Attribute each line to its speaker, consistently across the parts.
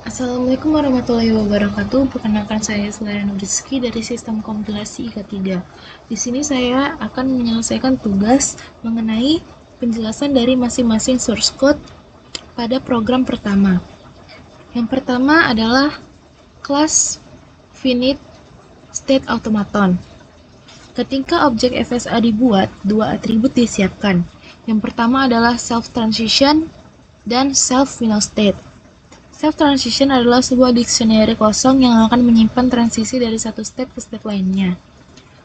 Speaker 1: Assalamualaikum warahmatullahi wabarakatuh. Perkenalkan saya Selena Rizky dari Sistem Kompilasi IK3. Di sini saya akan menyelesaikan tugas mengenai penjelasan dari masing-masing source code pada program pertama. Yang pertama adalah kelas finite state automaton. Ketika objek FSA dibuat, dua atribut disiapkan. Yang pertama adalah self transition dan self final state. Self transition adalah sebuah dictionary kosong yang akan menyimpan transisi dari satu state ke state lainnya.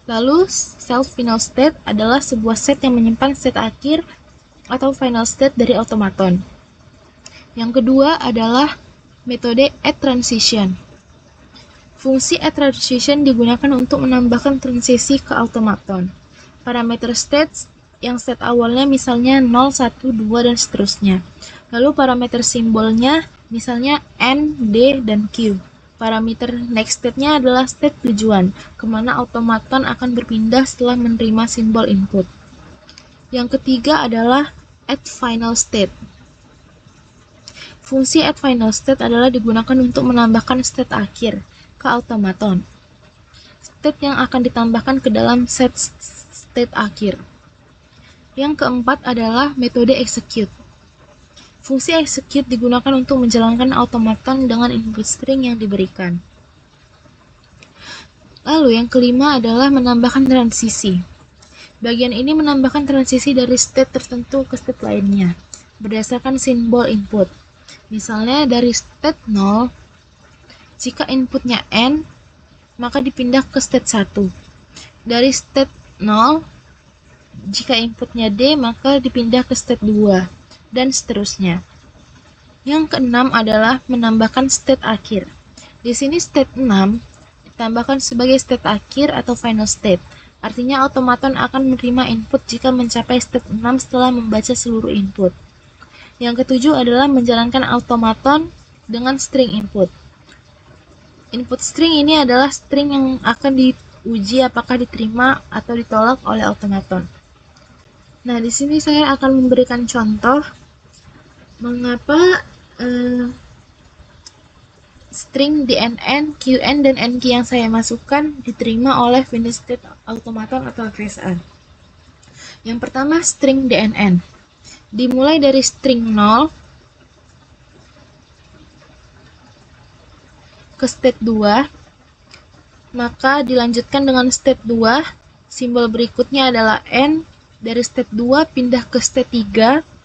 Speaker 1: Lalu, self final state adalah sebuah set yang menyimpan state akhir atau final state dari automaton. Yang kedua adalah metode add transition. Fungsi add transition digunakan untuk menambahkan transisi ke automaton. Parameter state yang state awalnya misalnya 0, 1, 2, dan seterusnya. Lalu parameter simbolnya misalnya N, D, dan Q. Parameter next state-nya adalah state tujuan, kemana automaton akan berpindah setelah menerima simbol input. Yang ketiga adalah add final state. Fungsi add final state adalah digunakan untuk menambahkan state akhir ke automaton. State yang akan ditambahkan ke dalam set state akhir. Yang keempat adalah metode execute. Fungsi execute digunakan untuk menjalankan automaton dengan input string yang diberikan. Lalu yang kelima adalah menambahkan transisi. Bagian ini menambahkan transisi dari state tertentu ke state lainnya, berdasarkan simbol input. Misalnya dari state 0, jika inputnya N, maka dipindah ke state 1. Dari state 0, jika inputnya D, maka dipindah ke state 2. Dan seterusnya. Yang keenam adalah menambahkan state akhir. Di sini state 6 ditambahkan sebagai state akhir atau final state. Artinya automaton akan menerima input jika mencapai state 6 setelah membaca seluruh input. Yang ketujuh adalah menjalankan automaton dengan string input. Input string ini adalah string yang akan diuji apakah diterima atau ditolak oleh automaton. Nah, di sini saya akan memberikan contoh mengapa string DNN, QN, dan NQ yang saya masukkan diterima oleh finite state automaton atau FSA. Yang pertama, string DNN. Dimulai dari string 0 ke state 2, maka dilanjutkan dengan state 2, simbol berikutnya adalah N, dari state 2 pindah ke state 3,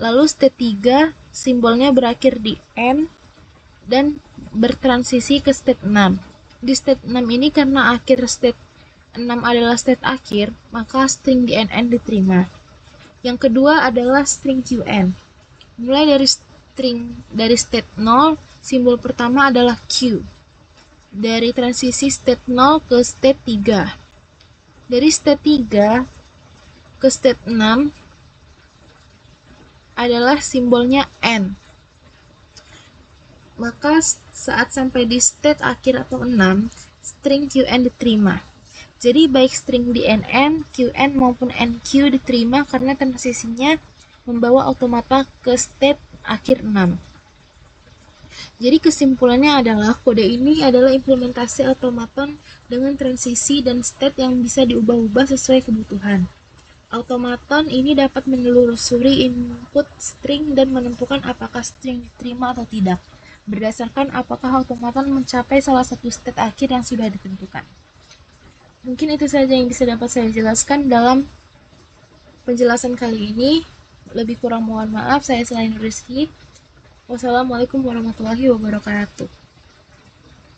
Speaker 1: lalu state 3 simbolnya berakhir di N dan bertransisi ke state 6. Di state 6 ini karena akhir state 6 adalah state akhir, maka string DNN diterima. Yang kedua adalah string QN. Mulai dari state 0, simbol pertama adalah Q. Dari transisi state 0 ke state 3. Dari state 3 ke state 6 adalah simbolnya N. Maka saat sampai di state akhir atau 6, string QN diterima. Jadi baik string DNN, QN maupun NQ diterima karena transisinya membawa automata ke state akhir 6. Jadi kesimpulannya adalah kode ini adalah implementasi automaton dengan transisi dan state yang bisa diubah-ubah sesuai kebutuhan. Automaton ini dapat menelusuri input string dan menentukan apakah string diterima atau tidak, berdasarkan apakah automaton mencapai salah satu state akhir yang sudah ditentukan. Mungkin itu saja yang bisa dapat saya jelaskan dalam penjelasan kali ini. Lebih kurang mohon maaf, saya Selena Rizky. Wassalamualaikum warahmatullahi wabarakatuh.